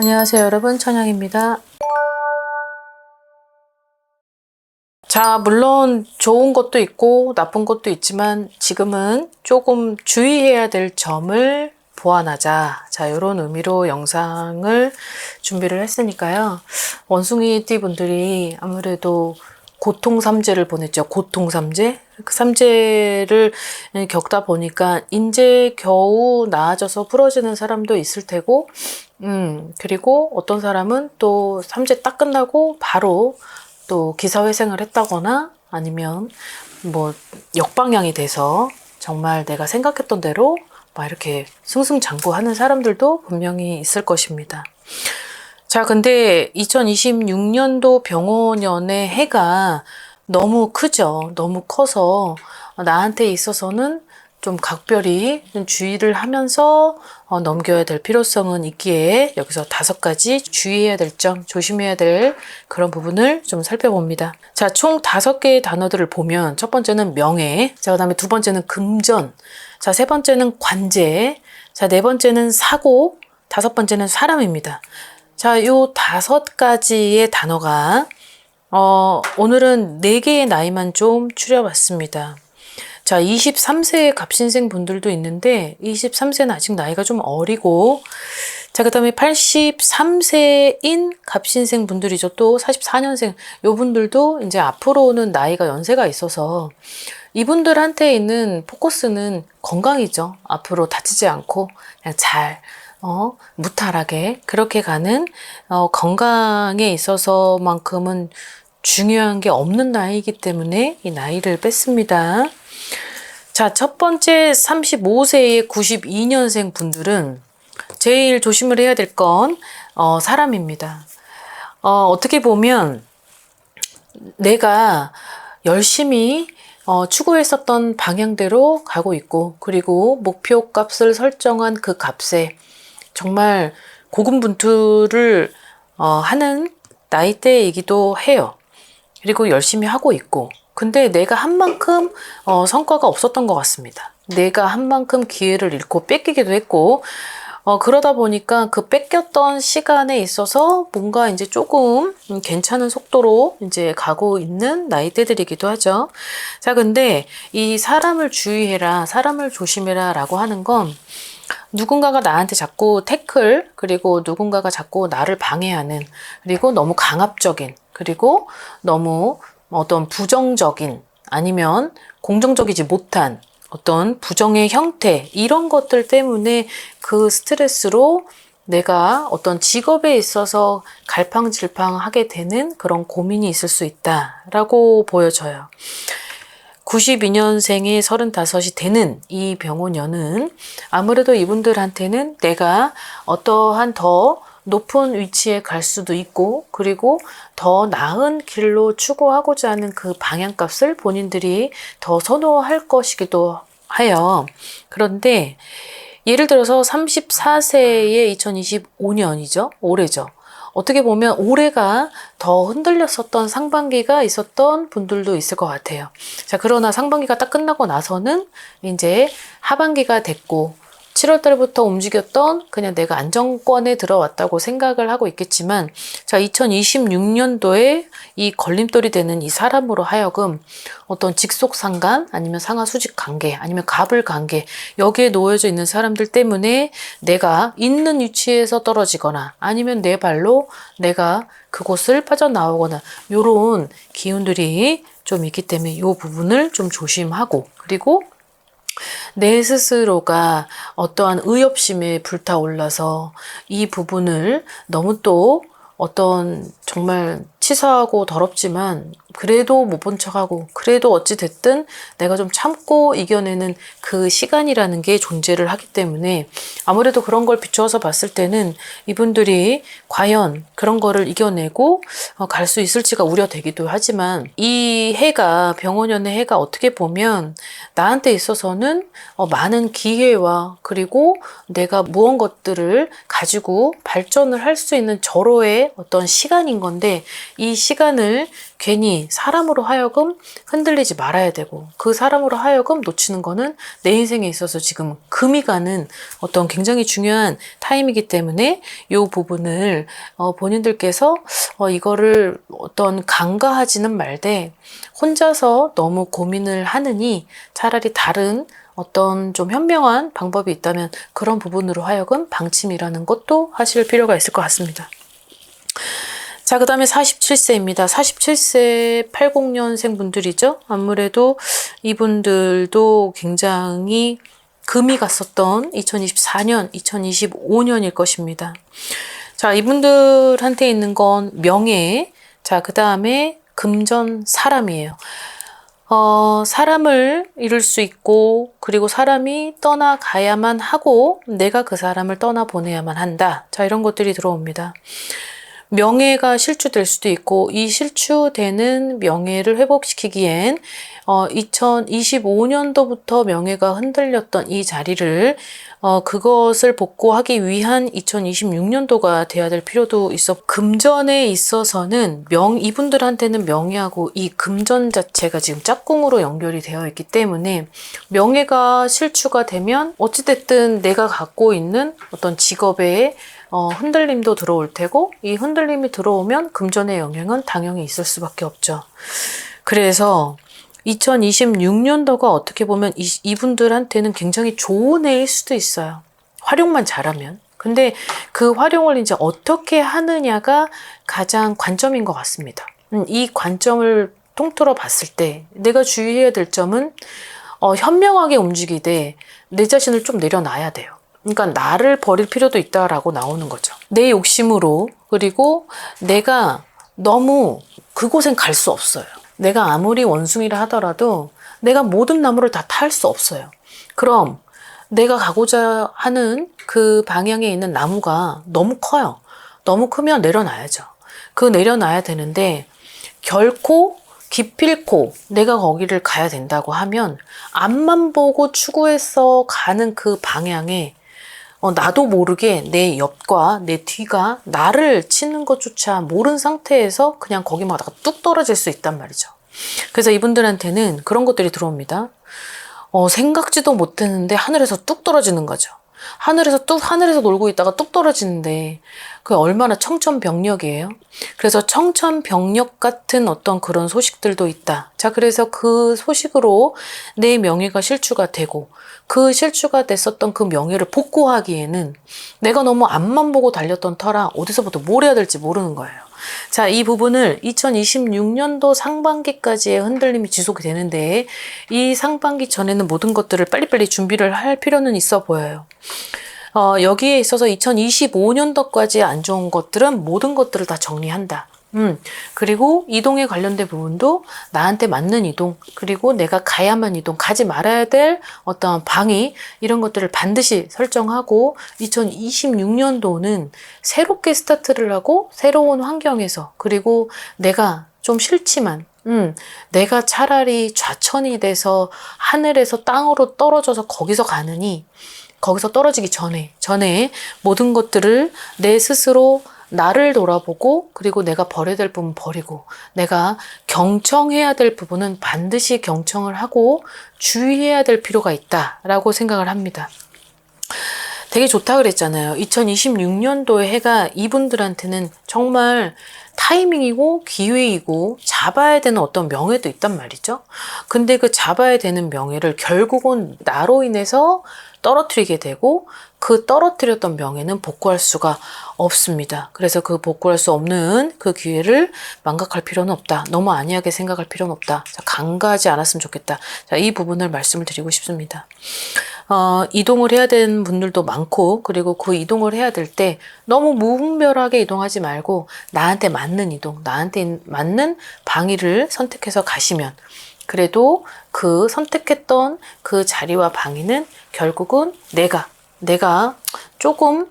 안녕하세요 여러분, 천영입니다. 자, 물론 좋은 것도 있고 나쁜 것도 있지만 지금은 조금 주의해야 될 점을 보완하자. 자, 이런 의미로 영상을 준비를 했으니까요. 원숭이띠 분들이 아무래도 고통삼재를 보냈죠. 고통삼재. 그 삼재를 겪다 보니까 이제 겨우 나아져서 풀어지는 사람도 있을 테고, 그리고 어떤 사람은 또 삼재 딱 끝나고 바로 또 기사회생을 했다거나 아니면 뭐 역방향이 돼서 정말 내가 생각했던 대로 막 이렇게 승승장구하는 사람들도 분명히 있을 것입니다. 자, 근데 2026년도 병원연의 해가 너무 크죠. 너무 커서 나한테 있어서는 좀 각별히 좀 주의를 하면서 넘겨야 될 필요성은 있기에 여기서 5가지 주의해야 될 점, 조심해야 될 그런 부분을 좀 살펴봅니다. 자, 총 5개의 단어들을 보면 첫 번째는 명예, 자, 그 다음에 두 번째는 금전, 자, 세 번째는 관제, 자, 네 번째는 사고, 5번째는 사람입니다. 자, 요 5가지의 단어가 오늘은 4개의 나이만 좀 추려봤습니다. 자, 23세의 갑신생 분들도 있는데 23세는 아직 나이가 좀 어리고, 자, 그 다음에 83세인 갑신생 분들이죠. 또 44년생 요 분들도 이제 앞으로는 나이가 연세가 있어서 이분들한테 있는 포커스는 건강이죠. 앞으로 다치지 않고 그냥 잘 무탈하게 그렇게 가는 건강에 있어서만큼은 중요한 게 없는 나이이기 때문에 이 나이를 뺐습니다. 자, 첫 번째 35세의 92년생 분들은 제일 조심을 해야 될 건 사람입니다. 어떻게 보면 내가 열심히 추구했었던 방향대로 가고 있고, 그리고 목표 값을 설정한 그 값에 정말 고군분투를 하는 나이대이기도 해요. 그리고 열심히 하고 있고, 근데 내가 한 만큼 성과가 없었던 것 같습니다. 내가 한 만큼 기회를 잃고 뺏기기도 했고, 그러다 보니까 그 뺏겼던 시간에 있어서 뭔가 이제 조금 괜찮은 속도로 이제 가고 있는 나이대들이기도 하죠. 자, 근데 이 사람을 주의해라, 사람을 조심해라 라고 하는 건 누군가가 나한테 자꾸 태클, 그리고 누군가가 자꾸 나를 방해하는, 그리고 너무 강압적인, 그리고 너무 어떤 부정적인, 아니면 공정적이지 못한 어떤 부정의 형태, 이런 것들 때문에 그 스트레스로 내가 어떤 직업에 있어서 갈팡질팡하게 되는 그런 고민이 있을 수 있다라고 보여져요. 92년생의 35이 되는 이 병원연은 아무래도 이분들한테는 내가 어떠한 더 높은 위치에 갈 수도 있고, 그리고 더 나은 길로 추구하고자 하는 그 방향값을 본인들이 더 선호할 것이기도 해요. 그런데 예를 들어서 34세의 2025년이죠. 올해죠. 어떻게 보면 올해가 더 흔들렸었던 상반기가 있었던 분들도 있을 것 같아요. 자, 그러나 상반기가 딱 끝나고 나서는 이제 하반기가 됐고, 7월 달부터 움직였던 그냥 내가 안정권에 들어왔다고 생각을 하고 있겠지만, 자, 2026년도에 이 걸림돌이 되는 이 사람으로 하여금 어떤 직속 상관, 아니면 상하 수직 관계, 아니면 갑을 관계, 여기에 놓여져 있는 사람들 때문에 내가 있는 위치에서 떨어지거나, 아니면 내 발로 내가 그곳을 빠져나오거나, 요런 기운들이 좀 있기 때문에 이 부분을 좀 조심하고, 그리고 내 스스로가 어떠한 의협심에 불타올라서 이 부분을 너무 또 어떤 정말 치사하고 더럽지만 그래도 못 본 척하고, 그래도 어찌 됐든 내가 좀 참고 이겨내는 그 시간이라는 게 존재를 하기 때문에 아무래도 그런 걸 비추어서 봤을 때는 이분들이 과연 그런 거를 이겨내고 갈 수 있을지가 우려되기도 하지만, 이 해가, 병원연의 해가 어떻게 보면 나한테 있어서는 많은 기회와, 그리고 내가 무언가들을 가지고 발전을 할 수 있는 절호의 어떤 시간인 건데, 이 시간을 괜히 사람으로 하여금 흔들리지 말아야 되고, 그 사람으로 하여금 놓치는 거는 내 인생에 있어서 지금 금이 가는 어떤 굉장히 중요한 타임이기 때문에 이 부분을 본인들께서 이거를 어떤 간과하지는 말되 혼자서 너무 고민을 하느니 차라리 다른 어떤 좀 현명한 방법이 있다면 그런 부분으로 하여금 방침이라는 것도 하실 필요가 있을 것 같습니다. 자, 그 다음에 47세입니다. 47세 80년생 분들이죠. 아무래도 이분들도 굉장히 금이 갔었던 2024년, 2025년일 것입니다. 자, 이분들한테 있는 건 명예, 자, 그 다음에 금전 사람이에요. 사람을 잃을 수 있고, 그리고 사람이 떠나가야만 하고 내가 그 사람을 떠나보내야만 한다. 자, 이런 것들이 들어옵니다. 명예가 실추될 수도 있고, 이 실추되는 명예를 회복시키기엔 2025년도부터 명예가 흔들렸던 이 자리를 그것을 복구하기 위한 2026년도가 돼야 될 필요도 있어. 금전에 있어서는 이분들한테는 명예하고 이 금전 자체가 지금 짝꿍으로 연결이 되어 있기 때문에 명예가 실추가 되면 어찌됐든 내가 갖고 있는 어떤 직업에 흔들림도 들어올 테고, 이 흔들림이 들어오면 금전의 영향은 당연히 있을 수밖에 없죠. 그래서 2026년도가 어떻게 보면 이분들한테는 굉장히 좋은 해일 수도 있어요. 활용만 잘하면. 근데 그 활용을 이제 어떻게 하느냐가 가장 관점인 것 같습니다. 이 관점을 통틀어 봤을 때 내가 주의해야 될 점은 현명하게 움직이되 내 자신을 좀 내려놔야 돼요. 그러니까 나를 버릴 필요도 있다라고 나오는 거죠. 내 욕심으로, 그리고 내가 너무 그곳엔 갈 수 없어요. 내가 아무리 원숭이라 하더라도 내가 모든 나무를 다 탈 수 없어요. 그럼 내가 가고자 하는 그 방향에 있는 나무가 너무 커요. 너무 크면 내려놔야죠. 그 내려놔야 되는데 결코 기필코 내가 거기를 가야 된다고 하면 앞만 보고 추구해서 가는 그 방향에 나도 모르게 내 옆과 내 뒤가 나를 치는 것조차 모른 상태에서 그냥 거기만 가다가 뚝 떨어질 수 있단 말이죠. 그래서 이분들한테는 그런 것들이 들어옵니다. 생각지도 못했는데 하늘에서 뚝 떨어지는 거죠. 하늘에서 놀고 있다가 뚝 떨어지는데 그게 얼마나 청천벽력이에요. 그래서 청천벽력 같은 어떤 그런 소식들도 있다. 자, 그래서 그 소식으로 내 명예가 실추가 되고, 그 실추가 됐었던 그 명예를 복구하기에는 내가 너무 앞만 보고 달렸던 터라 어디서부터 뭘 해야 될지 모르는 거예요. 자, 이 부분을 2026년도 상반기까지의 흔들림이 지속이 되는데, 이 상반기 전에는 모든 것들을 빨리빨리 준비를 할 필요는 있어 보여요. 여기에 있어서 2025년도까지 안 좋은 것들은 모든 것들을 다 정리한다. 그리고 이동에 관련된 부분도 나한테 맞는 이동, 그리고 내가 가야만 이동, 가지 말아야 될 어떤 방위, 이런 것들을 반드시 설정하고 2026년도는 새롭게 스타트를 하고 새로운 환경에서, 그리고 내가 좀 싫지만 내가 차라리 좌천이 돼서 하늘에서 땅으로 떨어져서 거기서 가느니, 거기서 떨어지기 전에 모든 것들을 내 스스로 나를 돌아보고, 그리고 내가 버려야 될 부분 버리고, 내가 경청해야 될 부분은 반드시 경청을 하고 주의해야 될 필요가 있다라고 생각을 합니다. 되게 좋다 그랬잖아요. 2026년도의 해가 이분들한테는 정말 타이밍이고 기회이고 잡아야 되는 어떤 명예도 있단 말이죠. 근데 그 잡아야 되는 명예를 결국은 나로 인해서 떨어뜨리게 되고, 그 떨어뜨렸던 명예는 복구할 수가 없습니다. 그래서 그 복구할 수 없는 그 기회를 망각할 필요는 없다. 너무 안이하게 생각할 필요는 없다. 자, 간과하지 않았으면 좋겠다. 자, 이 부분을 말씀을 드리고 싶습니다. 이동을 해야 되는 분들도 많고, 그리고 그 이동을 해야 될 때 너무 무분별하게 이동하지 말고 나한테 맞는 이동, 나한테 맞는 방위를 선택해서 가시면, 그래도 그 선택했던 그 자리와 방위는 결국은 내가 조금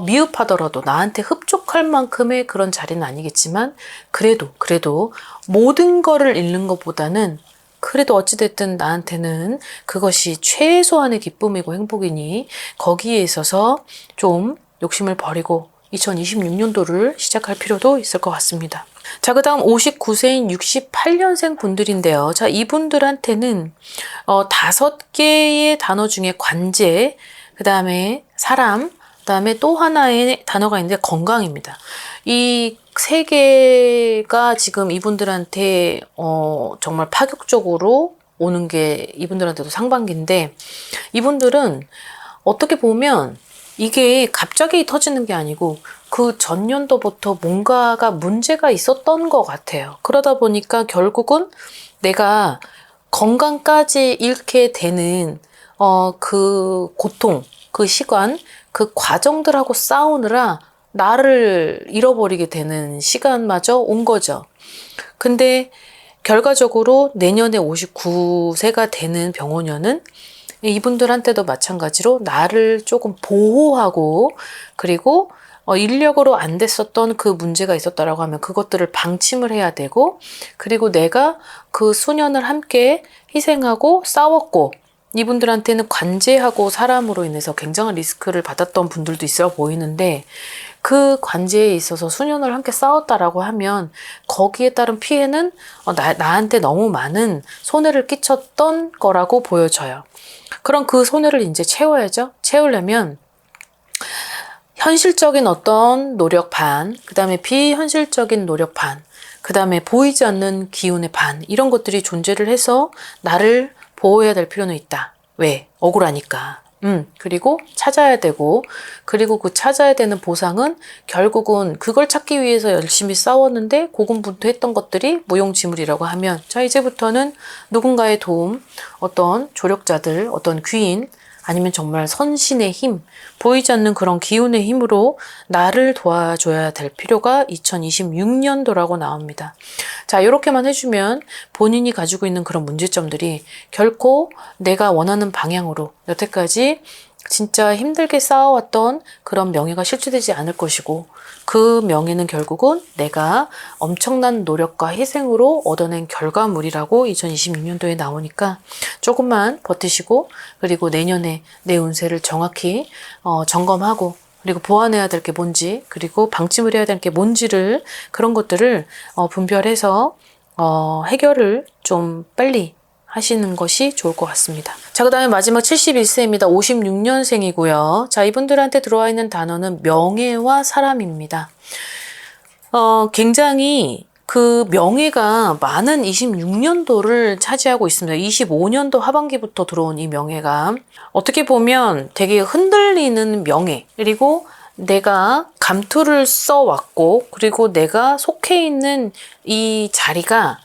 미흡하더라도 나한테 흡족할 만큼의 그런 자리는 아니겠지만, 그래도 모든 거를 잃는 것보다는 그래도 어찌됐든 나한테는 그것이 최소한의 기쁨이고 행복이니 거기에 있어서 좀 욕심을 버리고 2026년도를 시작할 필요도 있을 것 같습니다. 자, 그 다음 59세인 68년생 분들인데요. 자, 이분들한테는 5개의 단어 중에 관제, 그 다음에 사람, 그 다음에 또 하나의 단어가 있는데 건강입니다. 이 3개가 지금 이분들한테 정말 파격적으로 오는 게 이분들한테도 상반기인데, 이분들은 어떻게 보면 이게 갑자기 터지는 게 아니고 그 전년도부터 뭔가가 문제가 있었던 것 같아요. 그러다 보니까 결국은 내가 건강까지 잃게 되는 그 고통, 그 시간, 그 과정들하고 싸우느라 나를 잃어버리게 되는 시간마저 온 거죠. 근데 결과적으로 내년에 59세가 되는 병원녀는 이분들한테도 마찬가지로 나를 조금 보호하고, 그리고 인력으로 안 됐었던 그 문제가 있었다라고 하면 그것들을 방침을 해야 되고, 그리고 내가 그 수년을 함께 희생하고 싸웠고, 이분들한테는 관제하고 사람으로 인해서 굉장한 리스크를 받았던 분들도 있어 보이는데, 그 관제에 있어서 수년을 함께 싸웠다라고 하면 거기에 따른 피해는 나한테 너무 많은 손해를 끼쳤던 거라고 보여져요. 그럼 그 손해를 이제 채워야죠. 채우려면 현실적인 어떤 노력 반, 그 다음에 비현실적인 노력 반, 그 다음에 보이지 않는 기운의 반, 이런 것들이 존재를 해서 나를 보호해야 될 필요는 있다. 왜? 억울하니까. 그리고 찾아야 되고, 그리고 그 찾아야 되는 보상은 결국은 그걸 찾기 위해서 열심히 싸웠는데 고군분투했던 것들이 무용지물이라고 하면, 자, 이제부터는 누군가의 도움, 어떤 조력자들, 어떤 귀인, 아니면 정말 선신의 힘, 보이지 않는 그런 기운의 힘으로 나를 도와줘야 될 필요가 2026년도라고 나옵니다. 자, 이렇게만 해주면 본인이 가지고 있는 그런 문제점들이 결코 내가 원하는 방향으로 여태까지 진짜 힘들게 쌓아왔던 그런 명예가 실추되지 않을 것이고, 그 명예는 결국은 내가 엄청난 노력과 희생으로 얻어낸 결과물이라고 2026년도에 나오니까 조금만 버티시고, 그리고 내년에 내 운세를 정확히 점검하고, 그리고 보완해야 될 게 뭔지, 그리고 방침을 해야 될 게 뭔지를, 그런 것들을 분별해서 해결을 좀 빨리 하시는 것이 좋을 것 같습니다. 자, 그 다음에 마지막 71세입니다. 56년생이고요. 자, 이분들한테 들어와 있는 단어는 명예와 사람입니다. 굉장히 그 명예가 많은 26년도를 차지하고 있습니다. 25년도 하반기부터 들어온 이 명예가 어떻게 보면 되게 흔들리는 명예, 그리고 내가 감투를 써왔고, 그리고 내가 속해 있는 이 자리가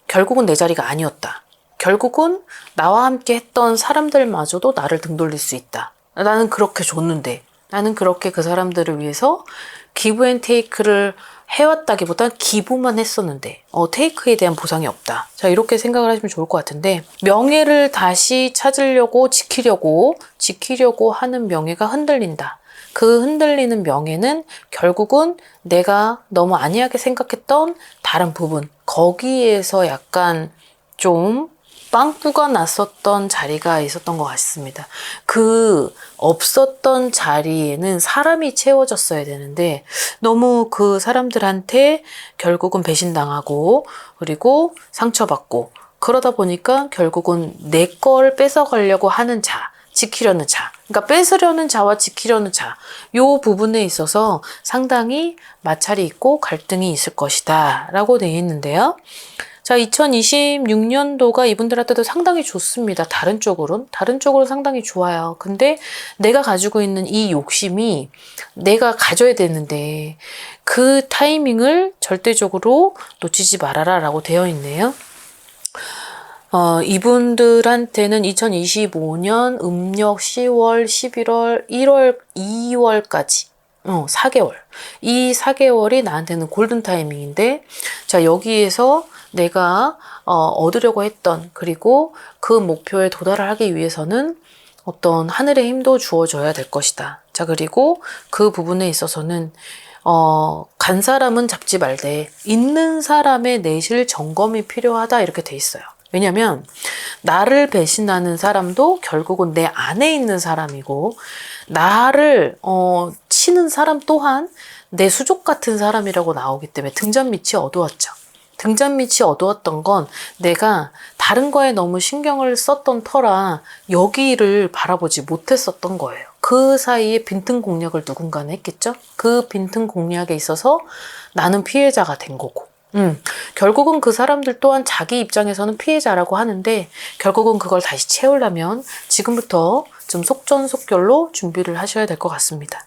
결국은 내 자리가 아니었다. 결국은 나와 함께 했던 사람들마저도 나를 등 돌릴 수 있다. 나는 그렇게 줬는데, 나는 그렇게 그 사람들을 위해서 기브 앤 테이크를 해왔다기보단 기부만 했었는데 테이크에 대한 보상이 없다. 자, 이렇게 생각을 하시면 좋을 것 같은데, 명예를 다시 찾으려고 지키려고 하는 명예가 흔들린다. 그 흔들리는 명예는 결국은 내가 너무 안이하게 생각했던 다른 부분, 거기에서 약간 좀 빵꾸가 났었던 자리가 있었던 것 같습니다. 그 없었던 자리에는 사람이 채워졌어야 되는데 너무 그 사람들한테 결국은 배신당하고, 그리고 상처받고, 그러다 보니까 결국은 내 걸 뺏어가려고 하는 자, 지키려는 자, 그러니까 뺏으려는 자와 지키려는 자, 요 부분에 있어서 상당히 마찰이 있고 갈등이 있을 것이다 라고 되어 있는데요. 자, 2026년도가 이분들한테도 상당히 좋습니다. 다른 쪽으로는 상당히 좋아요. 근데 내가 가지고 있는 이 욕심이 내가 가져야 되는데 그 타이밍을 절대적으로 놓치지 말아라 라고 되어 있네요. 이분들한테는 2025년 음력 10월, 11월, 1월, 2월까지 4개월. 이 4개월이 나한테는 골든 타이밍인데, 자, 여기에서 내가 얻으려고 했던, 그리고 그 목표에 도달을 하기 위해서는 어떤 하늘의 힘도 주어져야 될 것이다. 자, 그리고 그 부분에 있어서는 간 사람은 잡지 말되 있는 사람의 내실 점검이 필요하다, 이렇게 돼 있어요. 왜냐면 나를 배신하는 사람도 결국은 내 안에 있는 사람이고, 나를 치는 사람 또한 내 수족 같은 사람이라고 나오기 때문에 등잔밑이 어두웠죠. 등잔밑이 어두웠던 건 내가 다른 거에 너무 신경을 썼던 터라 여기를 바라보지 못했었던 거예요. 그 사이에 빈틈 공략을 누군가는 했겠죠? 그 빈틈 공략에 있어서 나는 피해자가 된 거고. 결국은 그 사람들 또한 자기 입장에서는 피해자라고 하는데 결국은 그걸 다시 채우려면 지금부터 좀 속전속결로 준비를 하셔야 될 것 같습니다.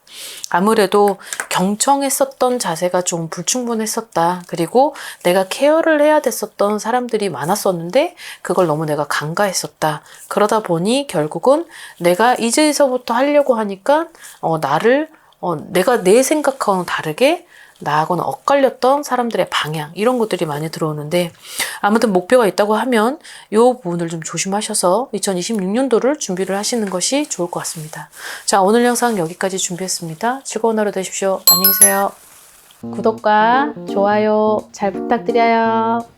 아무래도 경청했었던 자세가 좀 불충분했었다. 그리고 내가 케어를 해야 됐었던 사람들이 많았었는데 그걸 너무 내가 간과했었다. 그러다 보니 결국은 내가 이제서부터 하려고 하니까 내가 내 생각하고는 다르게 나하고는 엇갈렸던 사람들의 방향 이런 것들이 많이 들어오는데 아무튼 목표가 있다고 하면 이 부분을 좀 조심하셔서 2026년도를 준비를 하시는 것이 좋을 것 같습니다. 자, 오늘 영상 여기까지 준비했습니다. 즐거운 하루 되십시오. 안녕히 계세요. 구독과 좋아요 잘 부탁드려요.